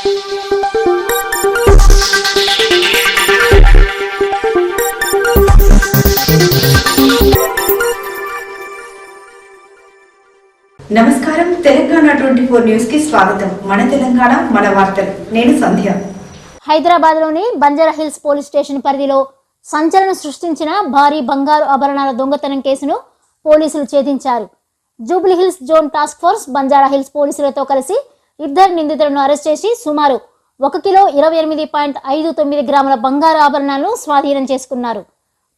నమస్కారం. తెలంగాణ 24 న్యూస్ కి స్వాగతం. మన తెలంగాణ మన వార్తలు. నేను సంధ్య. హైదరాబాద్ లోని బంజారా హిల్స్ పోలీస్ స్టేషన్ పరిధిలో సంచలనం సృష్టించిన భారీ బంగారు ఆభరణాల దొంగతనం కేసును పోలీసులు ఛేదించారు. Jubilee Hills zone task force Banjara Hills పోలీసులతో కలిసి 2 నిందితులను అరెస్ట్ చేసి సుమారు 1 కిలో 28.59 గ్రాముల బంగారు ఆభరణాలను స్వాధీనం చేసుకున్నారు.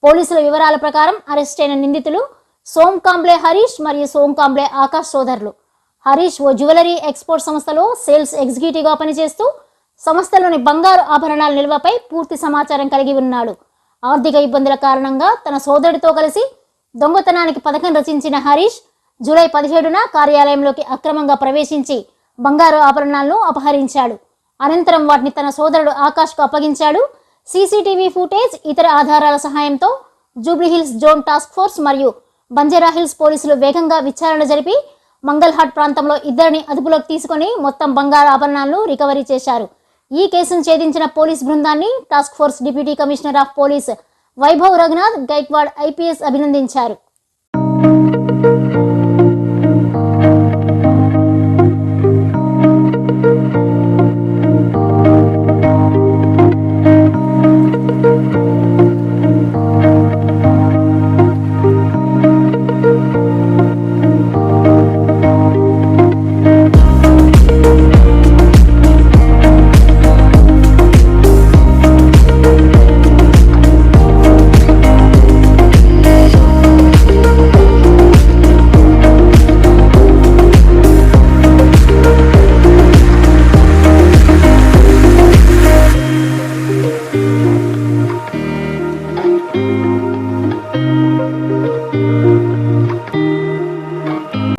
పోలీసుల వివరాల ప్రకారం అరెస్ట్ అయిన నిందితులు సోమ్ కాంబ్లే హరీష్ మరియు సోమ్ కాంబ్లే ఆకాష్ సోదరులు. హరీష్ ఓ జ్యువెలరీ ఎక్స్పోర్ట్ సంస్థలో సేల్స్ ఎగ్జిక్యూటివ్ గా పనిచేస్తూ సంస్థలోని బంగారు ఆభరణాల నిల్వపై పూర్తి సమాచారం కలిగి ఉన్నాడు. ఆర్థిక ఇబ్బందుల కారణంగా తన సోదరుడితో కలిసి దొంగతనానికి పథకం రచించిన హరీష్ జూలై 17న కార్యాలయంలోకి అక్రమంగా ప్రవేశించి బంగారు ఆభరణాలను అపహరించాడు. అనంతరం వాటిని తన సోదరుడు ఆకాష్కు అప్పగించాడు. సీసీటీవీ ఫుటేజ్, ఇతర ఆధారాల సహాయంతో Jubilee Hills zone task force మరియు బంజారా హిల్స్ పోలీసులు వేగంగా విచారణ జరిపి మంగల్హాట్ ప్రాంతంలో 2 అదుపులోకి తీసుకుని మొత్తం బంగారు ఆభరణాలను రికవరీ చేశారు. ఈ కేసును ఛేదించిన పోలీస్ బృందాన్ని task force deputy commissioner of police Vaibhav Raghunath Gaikwad IPS అభినందించారు.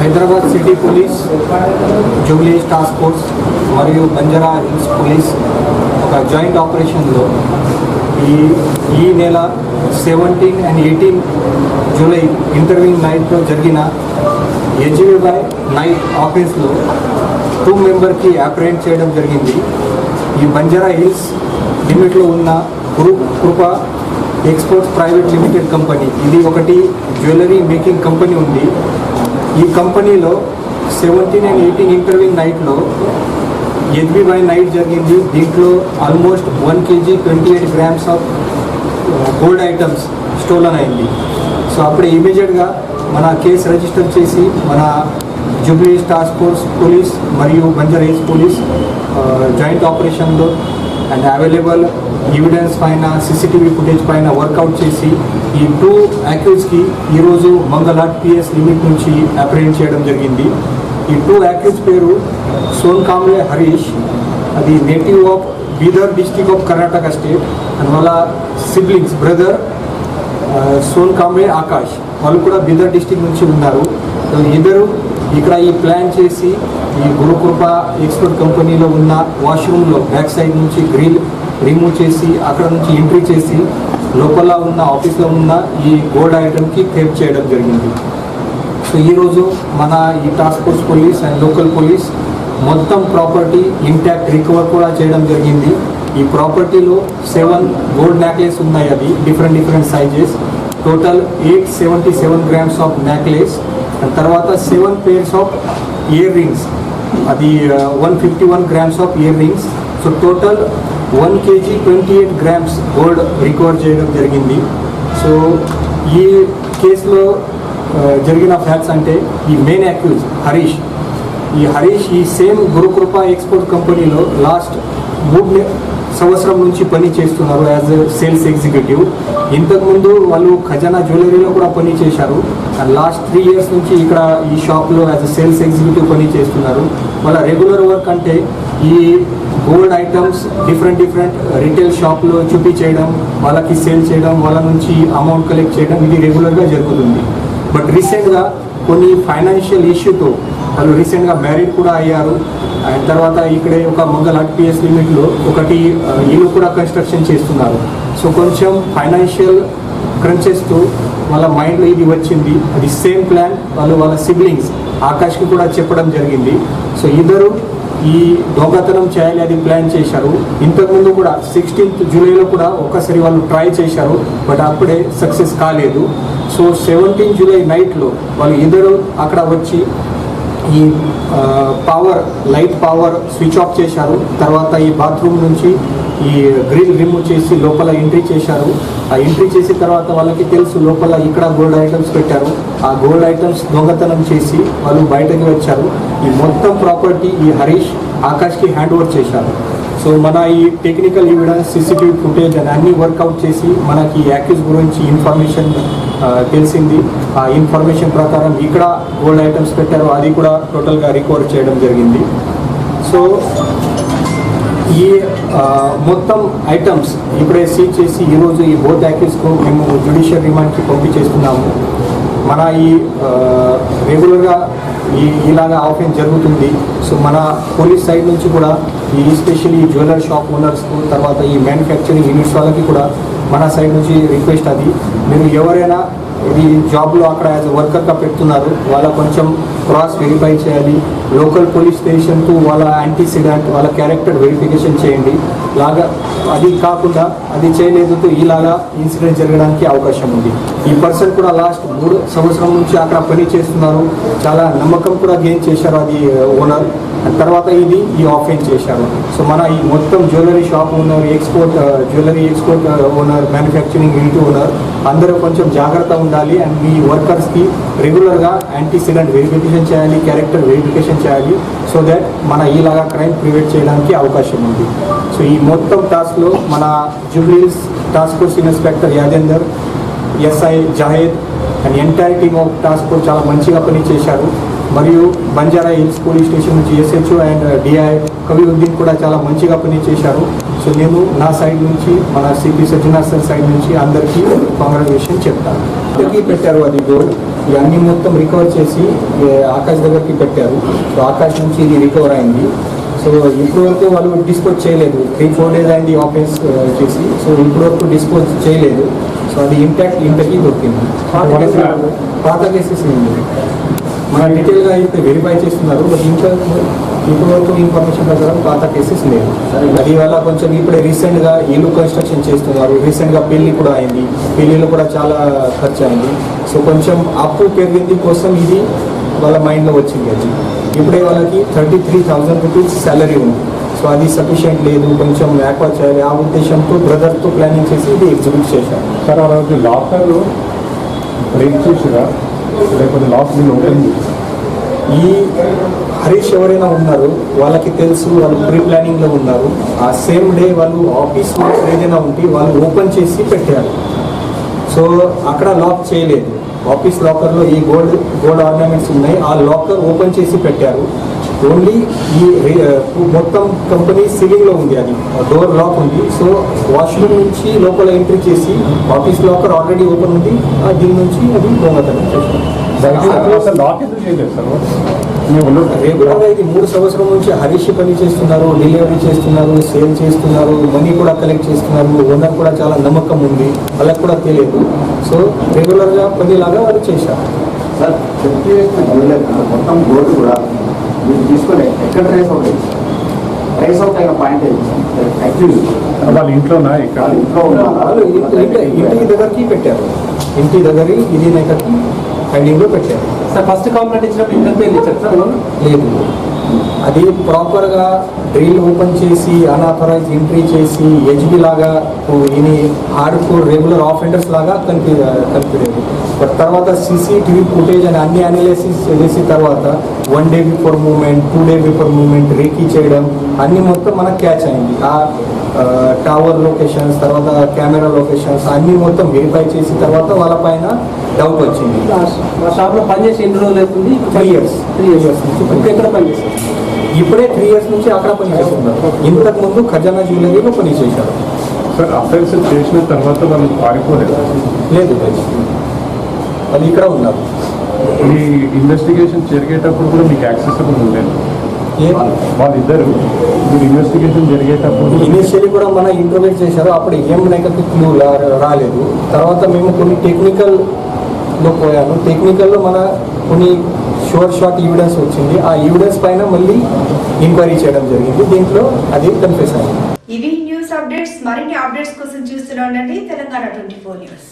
Hyderabad city police, Jubilee Hills task force మరియు బంజారా హిల్స్ పోలీస్ ఒక జాయింట్ ఆపరేషన్లో ఈ నెల 17 and 18 జూలై ఇంటర్వ్యూ నైట్లో జరిగిన HVY నైట్ ఆఫీస్లో 2 మెంబర్కి అప్రెంట్ చేయడం జరిగింది. ఈ బంజారా హిల్స్ లిమిట్లో ఉన్న కృప ఎక్స్పోర్ట్స్ ప్రైవేట్ లిమిటెడ్ కంపెనీ, ఇది ఒకటి జ్యువెలరీ మేకింగ్ కంపెనీ ఉంది. ఈ కంపెనీలో 17 and 18 ఇంటర్వ్యూ నైట్లో HVY నైట్ జరిగింది. దీంట్లో almost 1 kg 28 grams of gold items stolen అయింది. సో అప్పుడే ఇమీడియట్గా మన కేసు రిజిస్టర్ చేసి మన Jubilee Hills task force police మరియు బంజారా హిల్స్ పోలీస్ జాయింట్ ఆపరేషన్లో అండ్ అవైలబుల్ ఎవిడెన్స్ పైన సీసీటీవీ ఫుటేజ్ పైన వర్కౌట్ చేసి ఈ 2 యాక్యూజ్కి ఈరోజు మంగళహాట్ పిఎస్ లిమిట్ నుంచి అప్రెంట్ చేయడం జరిగింది. ఈ 2 యాక్యూజ్ పేరు సోమ్ కాంబ్లే హరీష్, అది native of Bidar district of Karnataka state, and వాళ్ళ సిబ్లింగ్స్ బ్రదర్ సోమ్ కాంబ్లే ఆకాష్, వాళ్ళు కూడా బీదర్ డిస్ట్రిక్ట్ నుంచి ఉన్నారు. ఇద్దరు ఇక్కడ ఈ ప్లాన్ చేసి ఈ గురుకృప ఎక్స్పోర్ట్ కంపెనీలో ఉన్న వాష్రూమ్లో బ్యాక్ సైడ్ నుంచి గ్రిల్ రిమూవ్ చేసి అక్కడ నుంచి ఎంట్రీ చేసి లోపల ఉన్న ఆఫీస్లో ఉన్న ఈ గోల్డ్ ఐటమ్కి క్రేప్ చేయడం జరిగింది. సో ఈరోజు మన ఈ task force police and local police మొత్తం ప్రాపర్టీ ఇంటాక్ట్ రికవర్ కూడా చేయడం జరిగింది. ఈ ప్రాపర్టీలో 7 గోల్డ్ నెక్లెస్ ఉన్నాయి, అది different sizes, total 877 grams of necklace, and తర్వాత 7 pairs ఆఫ్ ఇయర్ రింగ్స్, అది 151 grams of ear rings. So total 1 kg 28 grams gold recover చేయడం జరిగింది. సో ఈ కేసులో జరిగిన ఫ్యాక్ట్స్ అంటే ఈ మెయిన్ అక్యూజ్ హరీష్, ఈ సేమ్ గురుకృప ఎక్స్పోర్ట్ కంపెనీలో లాస్ట్ 3 సంవత్సరం నుంచి పని చేస్తున్నారు యాజ్ సేల్స్ ఎగ్జిక్యూటివ్. ఇంతకుముందు వాళ్ళు ఖజానా జ్యువెలరీలో కూడా పని చేశారు. లాస్ట్ 3 years నుంచి ఇక్కడ ఈ షాప్లో యాజ్ సేల్స్ ఎగ్జిక్యూటివ్ పని చేస్తున్నారు. వాళ్ళ రెగ్యులర్ వర్క్ అంటే ఈ గోల్డ్ ఐటమ్స్ డిఫరెంట్ రిటైల్ షాప్లో చూపించేయడం, వాళ్ళకి సేల్ చేయడం, వాళ్ళ నుంచి అమౌంట్ కలెక్ట్ చేయడం, ఇది రెగ్యులర్గా జరుగుతుంది. బట్ రీసెంట్గా కొన్ని ఫైనాన్షియల్ ఇష్యూతో వాళ్ళు రీసెంట్గా మ్యారీడ్ కూడా అయ్యారు. అండ్ తర్వాత ఇక్కడే ఒక మంగళహాట్ పిఎస్ లిమిట్లో ఒకటి ఇల్లు కూడా కన్స్ట్రక్షన్ చేస్తున్నారు. సో కొంచెం ఫైనాన్షియల్ క్రంచెస్తో వాళ్ళ మైండ్లో ఇది వచ్చింది. అది సేమ్ ప్లాన్ వాళ్ళ సిబ్లింగ్స్ ఆకాష్కి కూడా చెప్పడం జరిగింది. సో ఇద్దరు ఈ దొంగతనం చేయాలి అది ప్లాన్ చేశారు. ఇంతకుముందు కూడా 16th జూలైలో కూడా ఒకసారి వాళ్ళు ట్రై చేశారు, బట్ అప్పుడే సక్సెస్ కాలేదు. సో 17 జూలై నైట్లో వాళ్ళు ఇద్దరు అక్కడ వచ్చి ఈ లైట్ పవర్ స్విచ్ ఆఫ్ చేశారు. తర్వాత ఈ బాత్రూమ్ నుంచి ఈ గ్రిల్ రిమూవ్ చేసి లోపల ఎంట్రీ చేశారు. ఆ ఎంట్రీ చేసిన తర్వాత వాళ్ళకి తెలుసు లోపల ఇక్కడ గోల్డ్ ఐటమ్స్ పెట్టారు. ఆ గోల్డ్ ఐటమ్స్ దొంగతనం చేసి వాళ్ళు బయటకు వచ్చారు. ఈ మొత్తం ప్రాపర్టీ ఈ హరీష్ ఆకాష్కి హ్యాండ్ ఓవర్ చేశారు. సో మన ఈ టెక్నికల్ ఎవిడెన్స్, సీసీటీవీ ఫుటేజ్ అని అన్ని వర్కౌట్ చేసి మనకి యాక్యూజ్ గురించి ఇన్ఫర్మేషన్ తెలిసింది. ఆ ఇన్ఫర్మేషన్ ప్రకారం ఇక్కడ గోల్డ్ ఐటమ్స్ పెట్టారు, అది కూడా టోటల్గా రికవర్ చేయడం జరిగింది. సో ఈ మొత్తం ఐటమ్స్ ఇప్పుడే సీజ్ చేసి ఈరోజు ఈ బోత్ యాక్యూజ్కు మేము జ్యుడిషియల్ రిమాండ్కి పంపించేస్తున్నాము. మన ఈ రెగ్యులర్గా ఇలాగా ఆఫెన్స్ జరుగుతుంది. సో మన పోలీస్ సైడ్ నుంచి కూడా ఈ ఎస్పెషల్లీ జ్యువెలరీ షాప్ ఓనర్స్కు, తర్వాత ఈ మ్యానుఫ్యాక్చరింగ్ యూనిట్స్ వాళ్ళకి కూడా మన సైడ్ నుంచి రిక్వెస్ట్ అది, మీరు ఎవరైనా ఇది జాబ్లో అక్కడ యాజ్ వర్కర్గా పెడుతున్నారు వాళ్ళ కొంచెం క్రాస్ వెరిఫై చేయాలి. లోకల్ పోలీస్ స్టేషన్కు వాళ్ళ యాంటీసిడెంట్ వాళ్ళ క్యారెక్టర్ వెరిఫికేషన్ చేయండి. లాగా అది కాకుండా అది చేయలేదు ఇలాగా ఇన్సిడెంట్ జరగడానికి అవకాశం ఉంది. ఈ పర్సన్ కూడా లాస్ట్ 3 సంవత్సరం నుంచి అక్కడ పని చేస్తున్నారు, చాలా నమ్మకం కూడా గెయిన్ చేశారు అది ఓనర్. తర్వాత ఇది ఈ ఆఫెన్స్ చేశారు. సో మన ఈ మొత్తం jewellery shop owner, jewellery export owner, manufacturing unit owner అందరూ కొంచెం జాగ్రత్త ఉండాలి. అండ్ మీ వర్కర్స్కి రెగ్యులర్గా యాంటీసిడెంట్ వెరిఫికేషన్ చేయాలి, క్యారెక్టర్ వెరిఫికేషన్ చేయాలి. సో దట్ మన ఇలాగా క్రైమ్ ప్రివెంట్ చేయడానికి అవకాశం ఉంది. సో ఈ మొత్తం టాస్క్లో మన Jubilee Hills task force inspector Yadender, SI Zahed and entire team of task force చాలా మంచిగా పనిచేశారు. మరియు బంజారా హిల్స్ పోలీస్ స్టేషన్ నుంచి ఎస్హెచ్ఓ అండ్ డిఐ కవిరుద్దీన్ కూడా చాలా మంచిగా పనిచేశారు. సో నేను నా సైడ్ నుంచి మన సిపి సజ్జనార్ సార్ సైడ్ నుంచి అందరికీ కాంగ్రాచులేషన్ చెప్తాను. అందరికీ పెట్టారు అది గోల్డ్, ఇవన్నీ మొత్తం రికవర్ చేసి ఆకాష్ దగ్గరికి పెట్టారు. సో ఆకాష్ నుంచి ఇది రికవర్ అయింది. సో ఇప్పుడు వరకు వాళ్ళు డిస్పోజ్ చేయలేదు, 3-4 days అయింది ఆఫెన్స్ చేసి. సో ఇప్పుడు వరకు డిస్పోజ్ చేయలేదు. సో అది ఇంతకీ దొరికింది. పాత కేసెస్ ఏంటి మన డీటెయిల్గా అయితే వెరిఫై చేస్తున్నారు, బట్ ఇంకా ఇప్పుడు వరకు ఇన్ఫర్మేషన్ ప్రకారం పాత కేసెస్ లేదు. అది వల్ల కొంచెం ఇప్పుడే రీసెంట్గా ఇల్లు కన్స్ట్రక్షన్ చేస్తున్నారు, రీసెంట్గా పెళ్లి కూడా అయింది, పెళ్లిలో కూడా చాలా ఖర్చు అయింది. సో కొంచెం అప్పు పెరిగింది కోసం ఇది వాళ్ళ మైండ్లో వచ్చింది. అది ఇప్పుడే వాళ్ళకి 33,000 రూపీస్ శాలరీ ఉంది. సో అది సఫిషియెంట్ లేదు, కొంచెం యాక్వర్ చేయాలి. ఆ ఉద్దేశంతో బ్రదర్తో ప్లానింగ్ చేసి ఇది ఎగ్జిక్యూట్ చేశారు. సార్ ఆ రోజు లాకర్ బ్రేక్ చేసిరా లేకపోతే లాక్ ఓపెన్ చేసి ఈ హరీష్ ఎవరైనా ఉన్నారు వాళ్ళకి తెలుసు, వాళ్ళు ప్రీ ప్లానింగ్లో ఉన్నారు. ఆ సేమ్ డే వాళ్ళు ఆఫీస్ ఏదైనా ఉంటే వాళ్ళు ఓపెన్ చేసి పెట్టారు. సో అక్కడ లాక్ చేయలేదు. ఆఫీస్ లాకర్లో ఈ గోల్డ్ ఆర్నమెంట్స్ ఉన్నాయి, ఆ లాకర్ ఓపెన్ చేసి పెట్టారు. ఓన్లీ ఈ మొత్తం కంపెనీ సీలింగ్లో ఉంది, అది డోర్ లాక్ ఉంది. సో వాష్రూమ్ నుంచి లోపల ఎంట్రీ చేసి ఆఫీస్ లాకర్ ఆల్రెడీ ఓపెన్ ఉంది, దీని నుంచి అది దొంగతనం చేశారు. లాక్ ఎందుకు చేయలేదు సార్? రెగ్యులర్గా ఇది 3 సంవత్సరం నుంచి హరీష్ పని చేస్తున్నారు, డెలివరీ చేస్తున్నారు, సేల్ చేస్తున్నారు, మనీ కూడా కలెక్ట్ చేస్తున్నారు. ఓనర్ కూడా చాలా నమ్మకం ఉంది, వాళ్ళకి కూడా తెలియదు. సో రెగ్యులర్గా పనిలాగా వాళ్ళు చేశారు. సార్ మొత్తం గోల్డ్ కూడా మీరు తీసుకొని ఎక్కడ ట్రేస్ అవుట్ అయిన పాయింట్ యాక్చువల్లీ వాళ్ళ ఇంట్లోనా ఇక్కడ ఇంట్లో వాళ్ళు ఇంటి దగ్గరికి పెట్టారు, ఇంటి దగ్గర ఇది దగ్గరికి హైడింగ్లో పెట్టారు. సార్ ఫస్ట్ కంప్లైంట్ ఇచ్చినప్పుడు ఇంటర్ పేరు ఇచ్చారు సార్ లేదు, అది ప్రాపర్గా డ్రిల్ ఓపెన్ చేసి అన్ఆథరైజ్ ఎంట్రీ చేసి హెచ్బి లాగా ఇది హార్డ్ కోర్ రెగ్యులర్ ఆఫెండర్స్ లాగా కనిపించేది. బట్ తర్వాత సీసీటీవీ ఫుటేజ్ అని అన్ని అనాలిసిస్ చేసిన తర్వాత 1 day before movement, 2 day before movement reiki చేయడం అన్ని మొత్తం మనకు క్యాచ్ అయింది. ఆ టవర్ లొకేషన్స్, తర్వాత కెమెరా లొకేషన్స్ అన్ని మొత్తం వెరిఫై చేసిన తర్వాత వాళ్ళ పైన డౌట్ వచ్చింది. మా షాప్లో పనిచేసి ఎన్ని రోజులు అవుతుంది? 3 years నుంచి ఎక్కడ పనిచేస్తారు? ఇప్పుడే 3 years నుంచి అక్కడ పని చేస్తున్నారు. ఇంతకుముందు ఖజానా జ్యువెలరీలో పని చేశారు. సార్ అఫెన్స్ చేసిన తర్వాత వాళ్ళు పారిపోలేదు? లేదు, వాళ్ళు ఇక్కడ ఉన్నారు. మీ ఇన్వెస్టిగేషన్ జరిగేటప్పుడు కూడా మీకు యాక్సెసిబుల్ ఉండేది? వాళ్ళిద్దరు మీరు ఇన్వెస్టిగేషన్ జరిగేటప్పుడు ఇనిషియలీ కూడా మన ఇంటర్వ్యూట్ చేశారు, అప్పుడు ఏం నెగటివ్ క్లూ రాలేదు. తర్వాత మేము కొన్ని టెక్నికల్లో పోయాము. టెక్నికల్లో మన కొన్ని షూర్ షాట్ ఎవిడెన్స్ వచ్చింది. ఆ ఎవిడెన్స్ పైన మళ్ళీ ఎంక్వైరీ చేయడం జరిగింది. దీంట్లో అది కన్ఫెస్ అయింది. ఇవి న్యూస్ అప్డేట్స్. మరిన్ని అప్డేట్స్ కోసం చూస్తూనే ఉండండి తెలంగాణ 24 న్యూస్.